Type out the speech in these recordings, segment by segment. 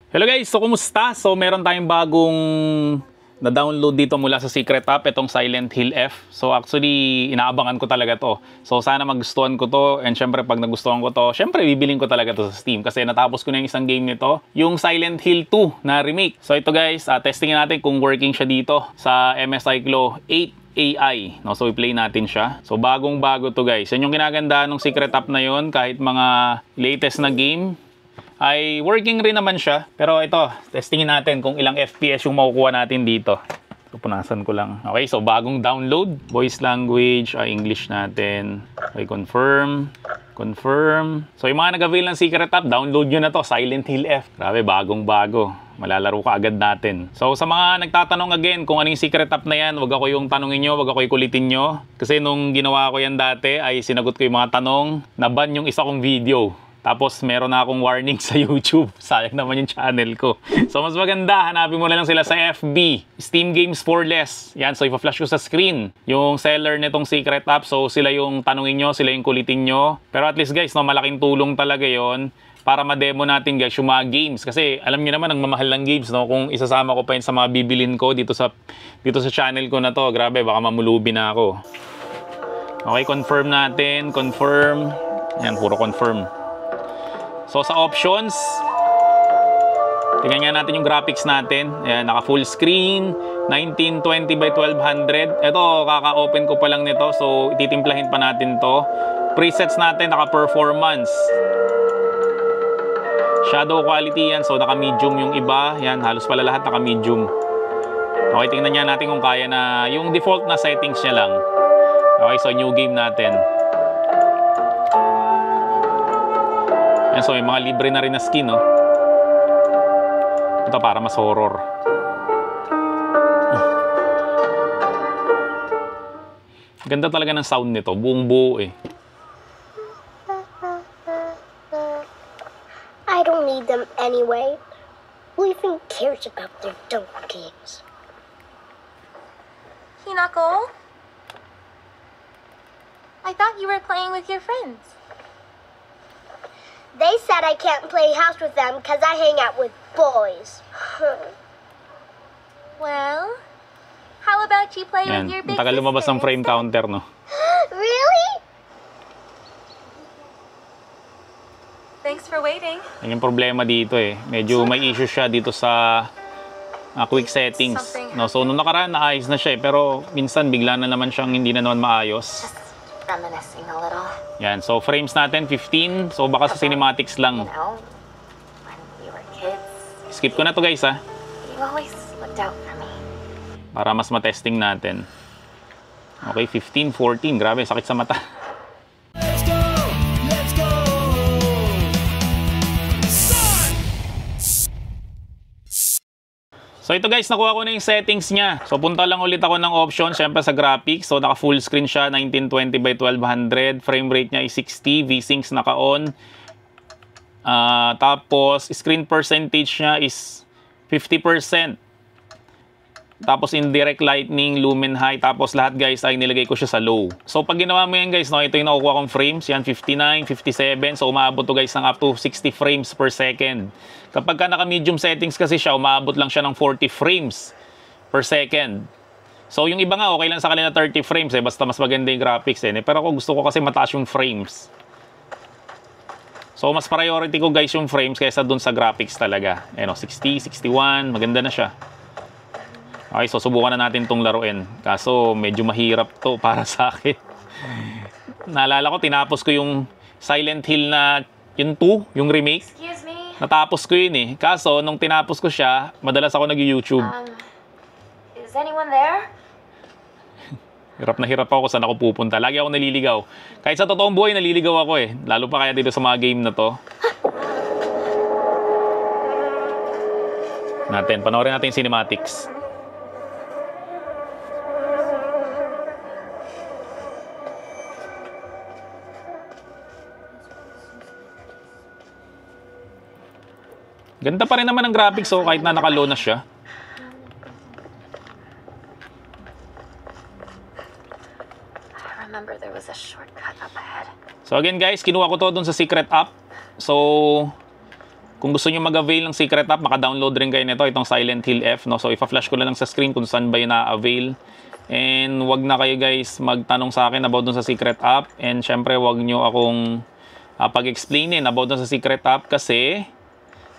Hello guys, so kumusta? So meron tayong bagong na-download dito mula sa Secret App, itong Silent Hill F. So actually, inaabangan ko talaga to. So sana magustuhan ko to, and syempre pag nagustuhan ko to, syempre bibilin ko talaga to sa Steam kasi natapos ko na yung isang game nito, yung Silent Hill 2 na remake. So ito guys, testingin natin kung working siya dito sa MSI Glow 8 AI. No? So i-play natin siya. So bagong-bago to guys. Yan yung kinagandaan ng Secret App na yon, kahit mga latest na game ay working rin naman siya. Pero ito, testingin natin kung ilang FPS yung makukuha natin dito. Pupunasan ko lang. Okay, so bagong download. Voice language, English natin. Okay, confirm. Confirm. So yung mga nag-avail ng Secret App, download nyo na to, Silent Hill F. Grabe, bagong-bago. Malalaro ka agad natin. So sa mga nagtatanong again kung ano yung Secret App na yan, wag ako yung tanongin nyo, wag ako yung kulitin nyo. Kasi nung ginawa ko yan dati, ay sinagot ko yung mga tanong, na-ban yung isa kong video. Tapos meron na akong warning sa YouTube. Sayang naman yung channel ko. So mas maganda, hanapin mo na lang sila sa FB. Steam Games for Less. Yan, so ipa-flash ko sa screen yung seller nitong Secret App. So sila yung tanungin nyo, sila yung kulitin nyo. Pero at least guys, no, malaking tulong talaga yon para ma-demo natin guys yung mga games. Kasi alam niyo naman, ang mamahal ng games, no? Kung isasama ko pa yun sa mga bibilin ko dito sa channel ko na to, grabe, baka mamulubi na ako. Okay, confirm natin. Confirm. Yan, puro confirm. So sa options, tingnan nga natin yung graphics natin. Ayan, naka full screen, 1920 by 1200. Ito, kaka-open ko pa lang nito. So ititimplahin pa natin to. Presets natin, naka performance. Shadow quality yan. So naka medium yung iba. Yan, halos pala lahat naka medium. Okay, tingnan nga natin kung kaya na yung default na settings niya lang. Okay, so new game natin. So may mga libre na rin na skin, no? Ito para mas horror. Ganda talaga ng sound nito, buong buo eh. I don't need them anyway. Who even cares about their dumb games? Hinako? I thought you were playing with your friends. They said I can't play house with them because I hang out with boys. Well, how about you play with your big sister? Tagal lumabas ng frame counter, no? Really? Thanks for waiting. Yan yung problema dito eh. Medyo may issue siya dito sa quick settings. No? So nung nakaraan, naayos na siya eh. Pero minsan bigla na naman siyang hindi na naman maayos. Reminiscing a little. Yan, so frames natin 15. So baka sa cinematics lang. You know, when we were kids, Skip ko na to guys ha. you always looked out for me. Para mas matesting natin. Okay, 15, 14. Grabe, sakit sa mata. Let's go! Let's go! Start! So ito guys, nakuha ko na yung settings niya. So punta lang ulit ako ng option, syempre sa graphics. So naka full screen siya, 1920 by 1200. Frame rate niya is 60, V-Syncs naka-on. Tapos screen percentage niya is 50%. Tapos indirect lighting, lumen high. Tapos lahat guys ay nilagay ko siya sa low. So pag ginawa mo yan guys, no, ito yung nakukuha kong frames. Yan, 59, 57. So umabot to guys ng up to 60 frames per second. Kapag ka naka-medium settings kasi siya, umabot lang siya ng 40 frames per second. So yung iba nga, okay lang sa kanila 30 frames eh. Basta mas maganda yung graphics eh. Pero ako gusto ko kasi mataas yung frames. So mas priority ko guys yung frames kaysa dun sa graphics talaga. Ayan o, 60, 61. Maganda na siya. Okay, so subukan na natin itong laruin. Kaso medyo mahirap to para sa akin. Naalala ko, tinapos ko yung Silent Hill na yung 2, yung remake. Excuse me. Natapos ko yun eh. Kaso, nung tinapos ko siya, madalas ako nag-YouTube. Is anyone there? Hirap na hirap ako saan ako pupunta. Lagi ako naliligaw. Kahit sa totoong buhay, naliligaw ako eh. Lalo pa kaya dito sa mga game na to. Panoorin natin yung cinematics. Ganda pa rin naman ang graphics so kahit na naka-low na siya. I remember there was a shortcut up ahead. So again guys, kinuha ko to dun sa Secret App. So kung gusto nyo mag-avail ng secret app, maka-download rin kayo nito, itong Silent Hill F, no? So, ipa-flash ko na lang sa screen kung saan ba yun na-avail. And wag na kayo guys magtanong sa akin about dun sa secret app. And syempre, wag nyo akong pag-explainin about dun sa secret app kasi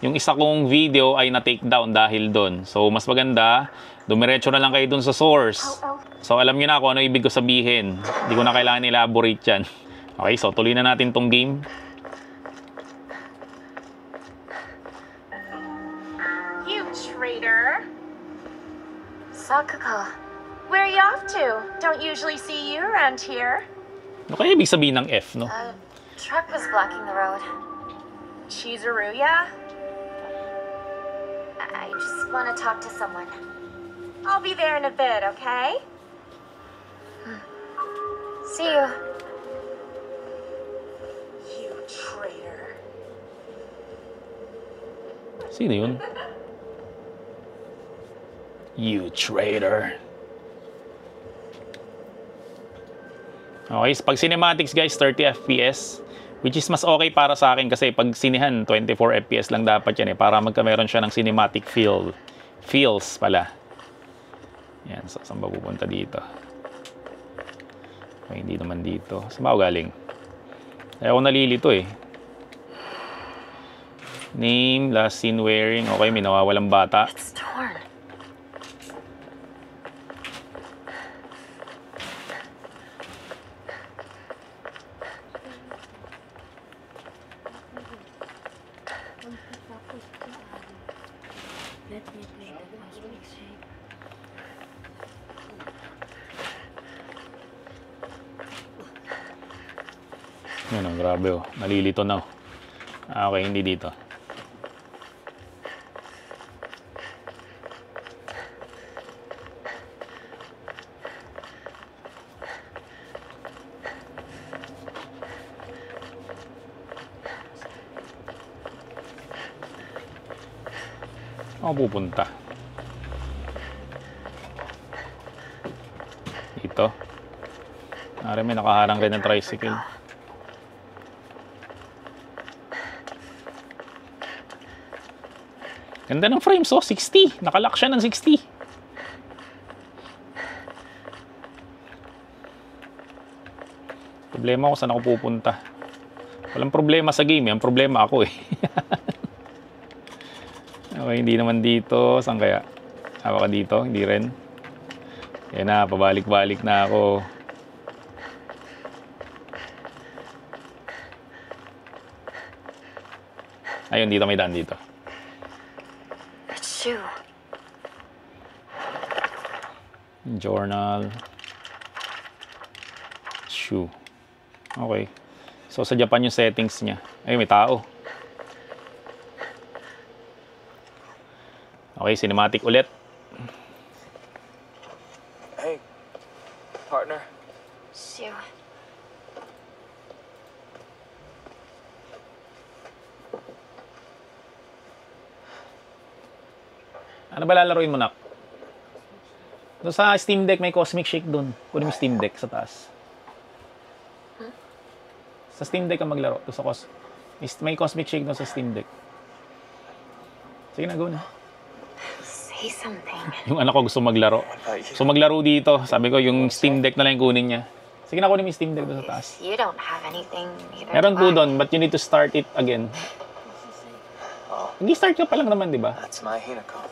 yung isa kong video ay na-take down dahil dun. So, mas maganda, dumiretso na lang kayo dun sa source. So, alam nyo na kung ano ibig ko sabihin. Hindi ko na kailangan elaborate yan. Okay, so tuloy na natin tong game. You traitor! Sakuko, where are you off to? Don't usually see you around here. Ano kaya ibig sabihin ng F, no? Truck was blocking the road. Chizuruya? I just want to talk to someone. I'll be there in a bit, okay? See you. You traitor. Sino yun? You traitor. Okay, so pag cinematics guys, 30 FPS. Which is mas okay para sa akin kasi pag sinihan, 24 FPS lang dapat yan para magkameron siya ng cinematic feels pala. Yan, so saan ba pupunta dito? Okay, hindi naman dito. Saan ba ako galing? Ay, ako nalilito eh. Name, last seen wearing. Okay, may nawawalang bata. It's torn. Yan o, grabe o. Nalilito na o. Okay, hindi dito. Ako pupunta. Dito. Nari may nakaharang rin ng tricycle. Ganda ng frames, oh, 60. Nakalock siya ng 60. Problema ko saan ako pupunta. Walang problema sa game, ang problema ako eh. Okay, hindi naman dito. Saan kaya? Baka dito, hindi rin. Yan na, pabalik-balik na ako. Ayun, dito may daan dito. Shoe. Journal. Shoe. Okay. So, sa Japan yung settings niya. Ay, may tao. Okay, cinematic ulit. Hey, partner. Shoe. Ano ba lalaroin mo, Nak? Doon sa Steam Deck, may Cosmic Shake doon. Kunin mo Steam Deck sa taas. Sa Steam Deck ka maglaro. Doon sa may Cosmic Shake doon sa Steam Deck. Sige na, go na. Say something. Yung anak ko gusto maglaro. So maglaro dito. Sabi ko, yung Steam Deck na lang yung kunin niya. Sige na, kunin mo yung Steam Deck doon sa taas. You don't have anything either. Meron po doon, but you need to start it again. Hindi start ka pa lang naman, di ba? That's my Hinako.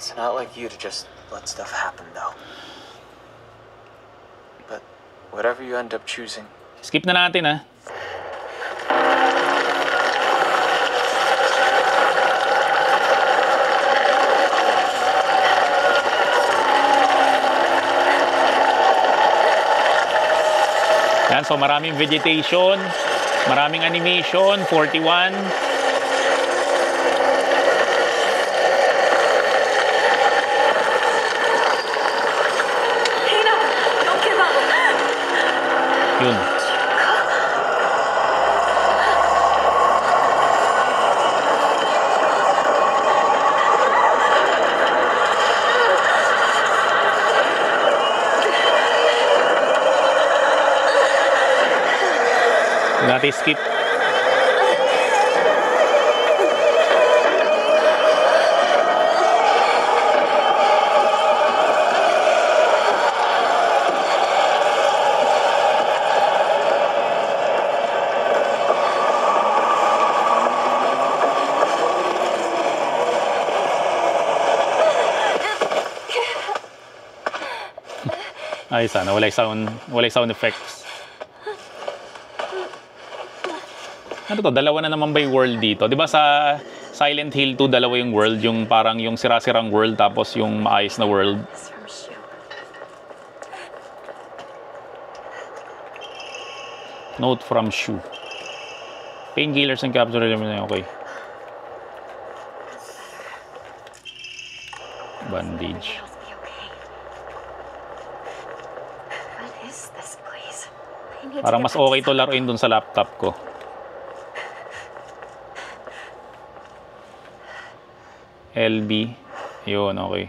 It's not like you to just let stuff happen, though. But whatever you end up choosing, Skip na natin, ha? Yan, so maraming vegetation, maraming animation, 41. Yun. Pati skip. Ay, sana walay sound effects. Ano to? Dalawa na naman ba yung world dito? 'Di ba sa Silent Hill 2 dalawa yung world, yung parang yung sira-sirang world tapos yung maayos na world. It's from Shu. Note from Shu. Painkillers and capsule element. Okay. Bandage. It'll be okay. What is this place? I need Parang to mas get back okay to to laruin dun sa laptop ko. LB. Yun, okay.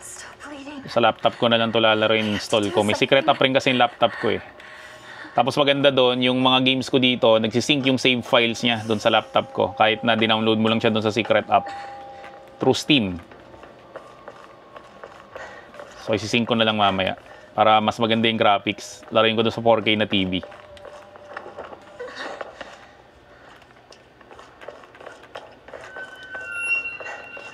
Still bleeding. Sa laptop ko na lang to lalaroin, install ko. May secret app rin kasi yung laptop ko eh. Tapos maganda doon, yung mga games ko dito, nagsisync yung save files niya doon sa laptop ko. Kahit na dinownload mo lang siya doon sa secret app. Through Steam. So isisync ko na lang mamaya. Para mas maganda yung graphics. Laruin ko doon sa 4K na TV.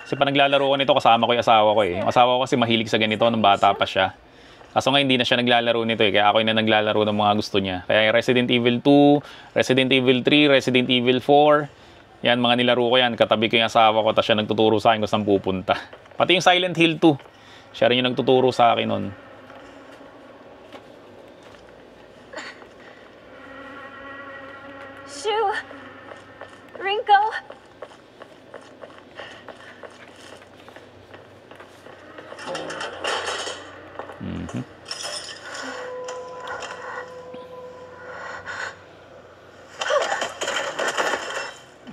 Kasi pa naglalaro ko nito, kasama ko yung asawa ko eh. Yung asawa ko kasi mahilig sa ganito nung bata pa siya. Kaso nga hindi na siya naglalaro nito eh. Kaya ako yung na naglalaro ng mga gusto niya. Kaya Resident Evil 2, Resident Evil 3, Resident Evil 4. Yan, mga nilaro ko yan. Katabi ko yung asawa ko. Tapos siya nagtuturo sa akin kung saan pupunta. Pati yung Silent Hill 2. Siya rin yung nagtuturo sa akin nun. Shu! Rinko!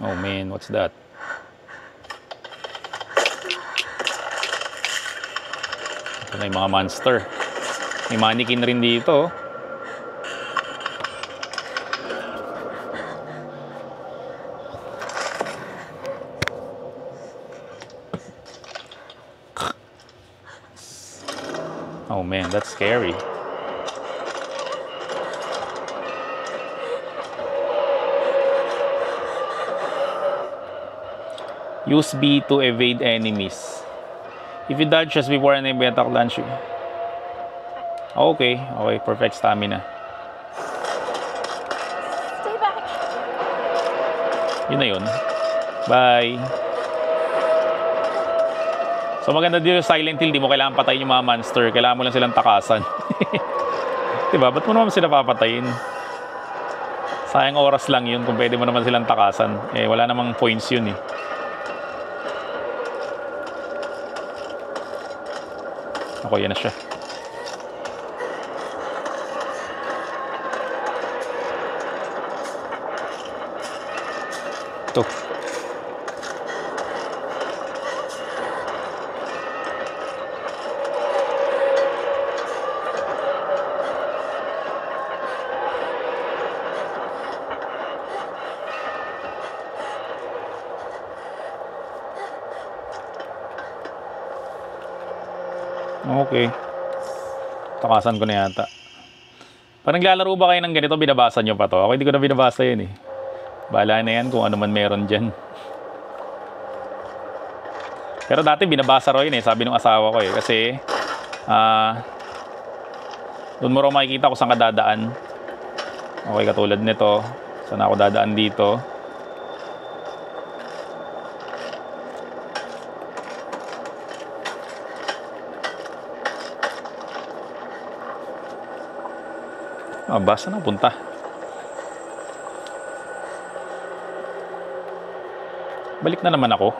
Oh man, what's that? Ito na yung mga monster. May mannequin rin dito. Oh man, that's scary. Use B to evade enemies. If you dodge just before an enemy attack launch you. Okay, okay, perfect stamina. Stay back! Yun na yun. Bye! So maganda dito sa Silent Hill, di mo kailangan patayin yung mga monster. Kailangan mo lang silang takasan. Diba? Ba't mo naman sila papatayin? Sayang oras lang yun kung pwede mo naman silang takasan. Eh, wala namang points yun eh. Ako, yan na siya. Ito. Okay. Takasan ko na yata. Pag naglalaro ba kayo ng ganito, binabasa nyo pa to? Ako hindi ko na binabasa yun eh. Bahala na yan kung ano man meron dyan. Pero dati binabasa ro yun eh, sabi ng asawa ko eh. Kasi, doon mo ro makikita kung saan ka dadaan. Okay, katulad nito. Saan ako dadaan dito. Basta na punta. Balik na naman ako.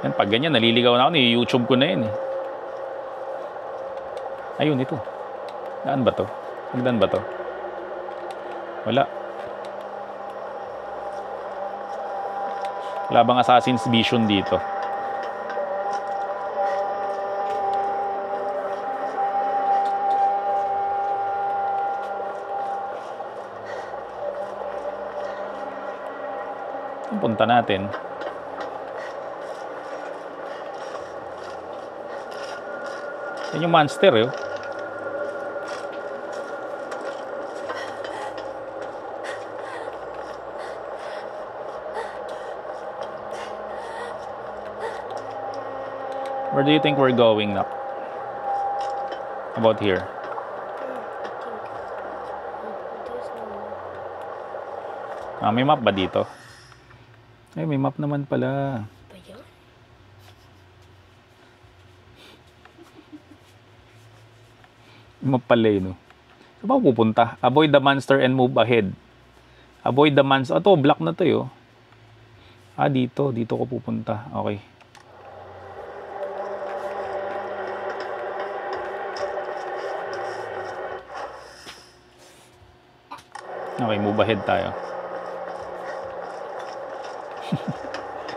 Yan, pag ganyan, naliligaw na ako. Ni-YouTube ko na yun eh. Ayun, ito. Daan ba to? Hagdan ba to? Wala. Wala bang Assassin's Vision dito? Punta natin. Yan yung monster, eh. Where do you think we're going now? About here. Ah, may map ba dito? Ay, may map naman pala. Map pala eh, no? Saan ba ako pupunta? Avoid the monster and move ahead. Avoid the monster. Ito, block na to eh, oh. Ah, dito. Dito ko pupunta. Okay. Okay, move ahead tayo.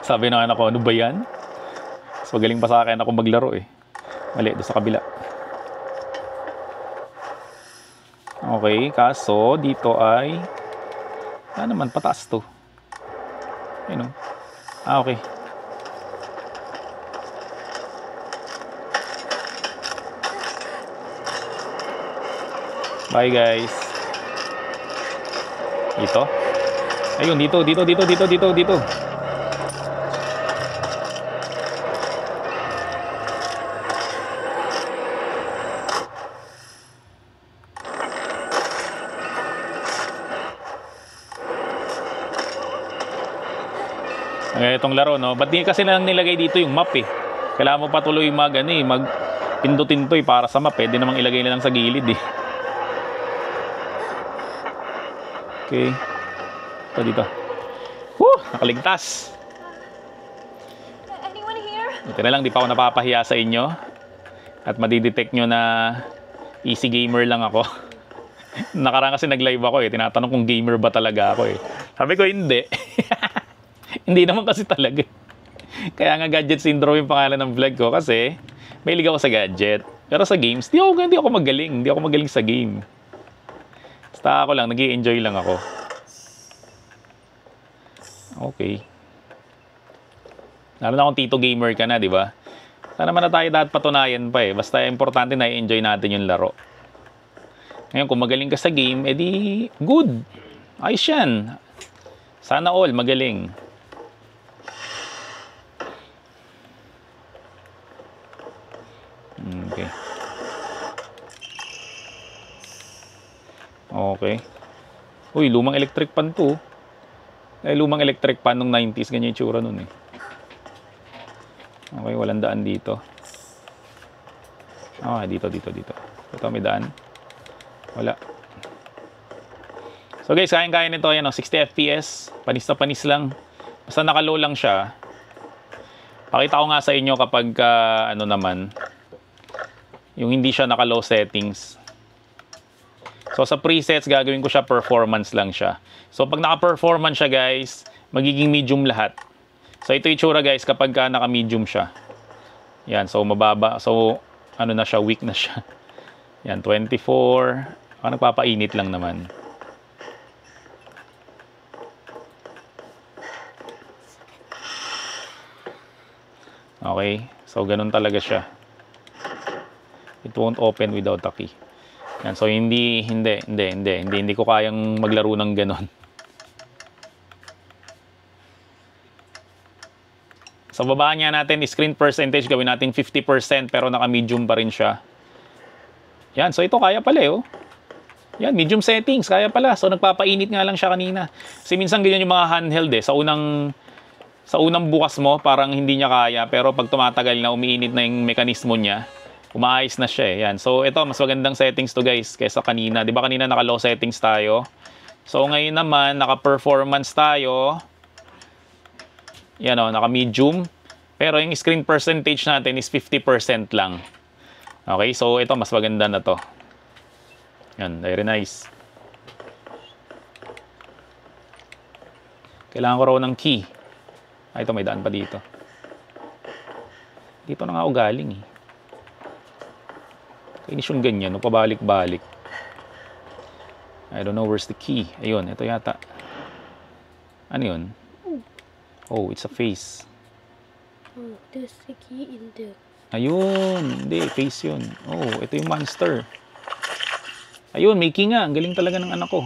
Sabi na anak ko, ano ba yan? Mas magaling pa sa akin ako maglaro eh. Mali, doon sa kabila. Okay, kaso dito ay naman, pataas to. Ayun o. Ah, okay. Bye guys. Dito. Ayun, dito. Itong laro, no? Ba't di kasi lang nilagay dito yung map eh? Kailangan mo patuloy pindutin to eh para sa map. Pwede namang ilagay na lang sa gilid eh. Okay. Ito dito. Woo! Nakaligtas. Anyone here? Ito na lang, di pa ako napapahiya sa inyo. At madidetect nyo na easy gamer lang ako. Nakaraan kasi nag-live ako eh. Tinatanong kung gamer ba talaga ako eh. Sabi ko, hindi. Hindi naman kasi talaga. Kaya nga gadget syndrome yung pangalan ng vlog ko kasi mahilig ako sa gadget. Pero sa games, hindi ako magaling. Hindi ako magaling sa game. Basta ako lang, nag-i-enjoy lang ako. Okay. Lalo na kung tito gamer ka na, di ba? Sana naman na tayo dapat patunayan pa eh. Basta importante na i-enjoy natin yung laro. Ngayon, kung magaling ka sa game, edi good. Ayos yan. Sana all magaling. Okay. Okay. Uy, lumang electric pan to. Lumang electric pan nung 90s. Ganyan yung tsura nun eh. Okay, walang daan dito. Ah, dito. Ito may daan. Wala. So guys, kaya nito. Yan, 60 FPS. Panis na panis lang. Basta naka-low lang siya. Pakita ko nga sa inyo kapag ano naman, yung hindi siya naka-low settings. So sa presets, gagawin ko siya performance lang siya. So pag naka-performance siya guys, magiging medium lahat. So ito yung itsura guys kapag naka-medium siya. Yan, so mababa. So ano na siya, weak na siya. Yan, 24. Nagpapainit lang naman. Okay, so ganun talaga siya. It won't open without a key. Yan, so hindi ko kayang maglaro ng ganon. Sa baba niya natin, screen percentage gawin natin 50% pero naka-medium pa rin siya. Yan, so ito kaya pala eh, oh. Yan, medium settings, kaya pala. So nagpapainit nga lang siya kanina. Kasi minsan ganyan yung mga handheld eh. Sa unang bukas mo, parang hindi niya kaya. Pero pag tumatagal na, umiinit na yung mekanismo niya, umaayos na siya eh. Yan. So ito, mas magandang settings to guys kaysa kanina. Di ba kanina naka-low settings tayo? So ngayon naman, naka-performance tayo. Yan o, naka-medium. Pero yung screen percentage natin is 50% lang. Okay, so ito, mas maganda na to. Yan, very nice. Kailangan ko raw ng key. Ah, ito, may daan pa dito. Dito na nga ako galing eh. Kainis yung ganyan, no? Pabalik-balik. I don't know where's the key. Ayun, ito yata. Ano yun? Oh, it's a face. Oh, there's the key in there. Ayun, hindi, face yun. Oh, ito yung monster. Ayun, may key nga. Ang galing talaga ng anak ko.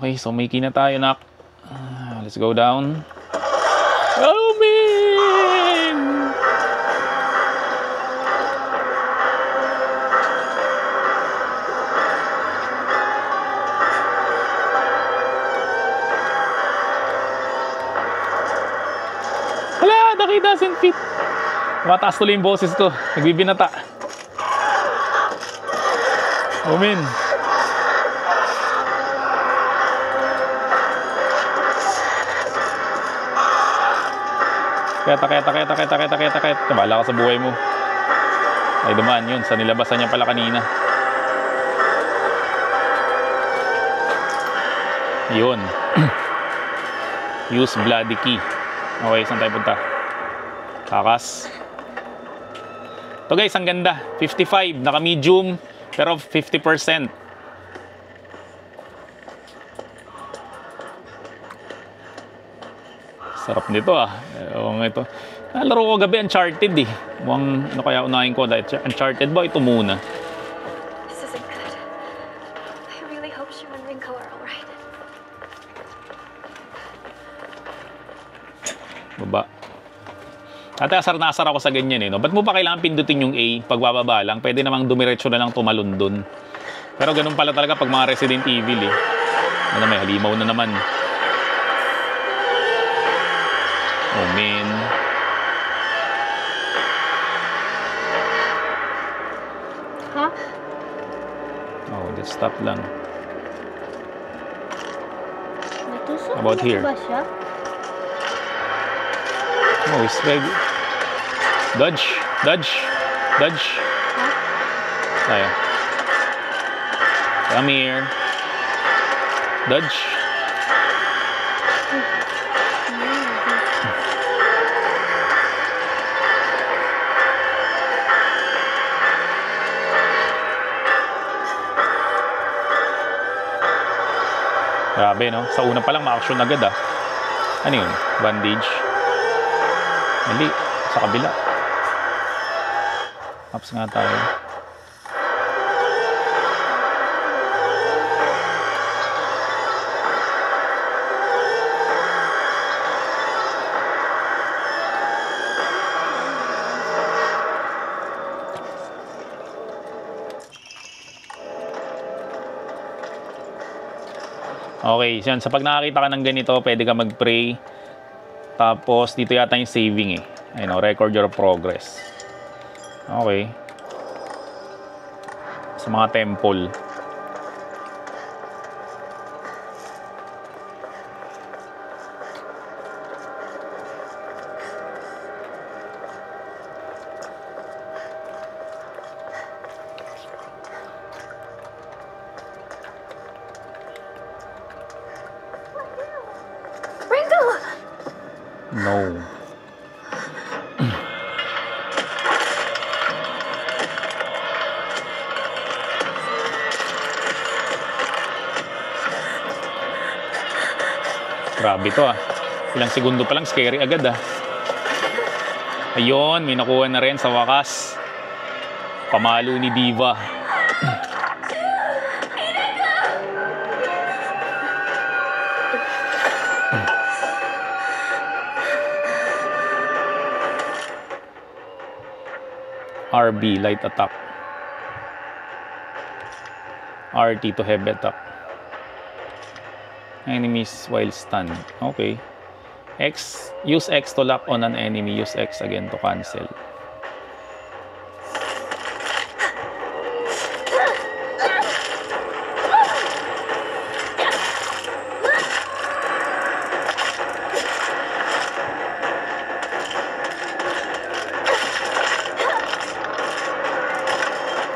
Okay, so may key na tayo, nak. Let's go down. Oh, man! Hala, the key doesn't fit. Mataas tuloy yung boses ko. Nagbibinata. Oh, man. Kaya. Kabala ka sa buhay mo. Ay, dumaan yun. Sa nilabasan niya pala kanina. Yun. Use bloody key. Okay, saan tayo punta? Takas. Ito guys, ang ganda. 55. Naka-medium. Pero 50%. Sarap nito ah. Ewan ito. Laro ko gabi Uncharted eh. Mukhang ano kaya unahin ko dahil Uncharted ba ito muna? This isn't good. I really hope she and Rinko are alright. Baba. Dati asar na asar ako sa ganyan eh. No? Ba't mo pa kailangan pindutin yung A? Pagbababa lang. Pwede namang dumiretso na lang tumalon dun. Pero ganun pala talaga pag mga Resident Evil eh. Ano, may halimaw na naman. Oh man. Huh? Oh, just stop lang. Natusok About na here. ba siya? Oh, it's ready. Dodge. Tayo. Come here. Dodge. Grabe, no? Sa una pa lang, ma-action agad, ah. Ano yun? Bandage. Mali. Sa kabila. Ups nga tayo. Okay, yan. Sa pag nakakita ka ng ganito, pwede ka mag-pray. Tapos, dito yata yung saving eh. Ayun, record your progress. Okay. Sa mga temple. Rinko! No. Grabe to ah. Ilang segundo pa lang, scary agad ah. Ayun, may nakuha na rin sa wakas. Pamalo ni Diva. RB, light attack. RT to heavy attack. Enemies while stunned. Okay. X, use X to lock on an enemy. Use X again to cancel.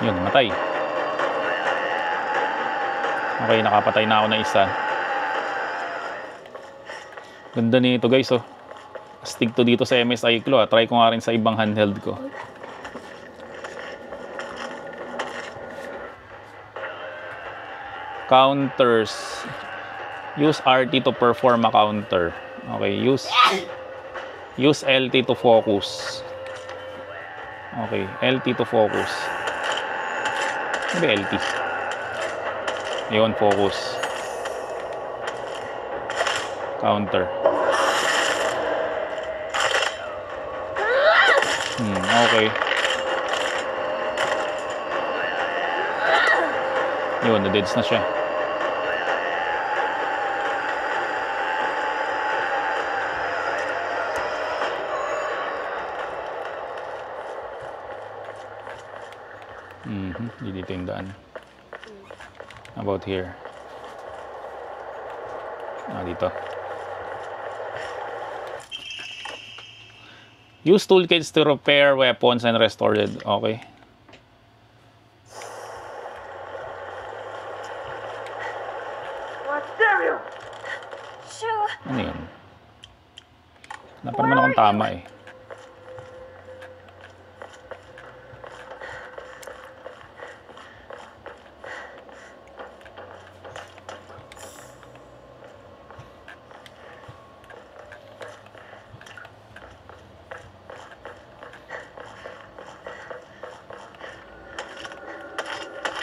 Yun, namatay. Okay, nakapatay na ako na isa. Ganda nito guys, oh. Stick to dito sa MSI Claw. Try ko nga rin sa ibang handheld ko. Counters. Use RT to perform a counter. Okay, use LT to focus. Okay, LT to focus. Ano ba LT? Ayun, focus. Counter. Okay. Yun, na-deads na siya. Hindi dito yung daan. About here. Dito. Use toolkits to repair weapons and restore it. Okay. Shoo! Ano yun? Hanapan naman akong tama eh.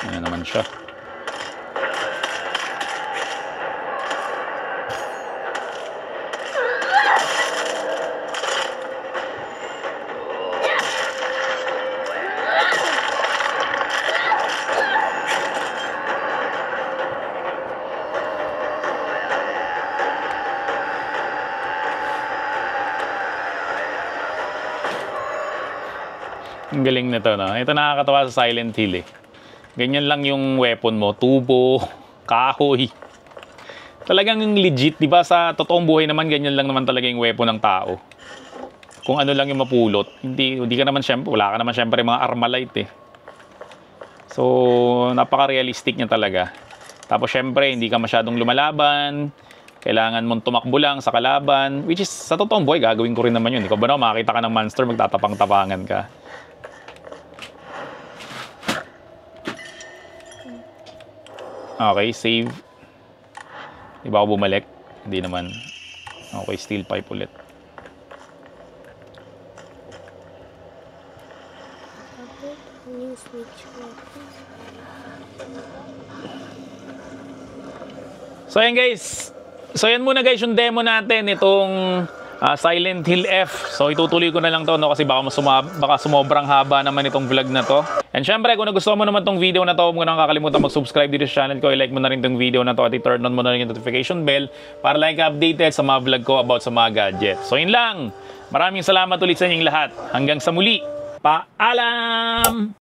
Ayan naman siya. Ang galing nito, no? Ito nakakatawa sa Silent Hill eh. Ganyan lang yung weapon mo, tubo, kahoy. Talagang legit, di ba? Sa totoong buhay naman, ganyan lang naman talaga yung weapon ng tao. Kung ano lang yung mapulot, hindi ka naman syempre, wala ka naman syempre mga Armalite eh. So, napaka-realistic niya talaga. Tapos syempre, hindi ka masyadong lumalaban. Kailangan mong tumakbo lang sa kalaban. Which is, sa totoong buhay, gagawin ko rin naman yun. Ikaw ba na, makakita ka ng monster, magtatapang-tapangan ka. Okay, save. Di ba ako bumalik? Hindi naman. Okay, steel pipe ulit. So ayan guys. So ayan muna guys yung demo natin itong Silent Hill F. So itutuloy ko na lang to, no, kasi baka sumobrang haba naman itong vlog na to. And syempre kung nagustuhan mo naman tong video na to, huwag mo nang kakalimutan mag-subscribe dito sa channel ko. I-like mo na rin tong video na to at i-turn on mo na rin yung notification bell para like updated sa mga vlog ko about sa mga gadgets. So yun lang. Maraming salamat ulit sa inyong lahat. Hanggang sa muli. Paalam!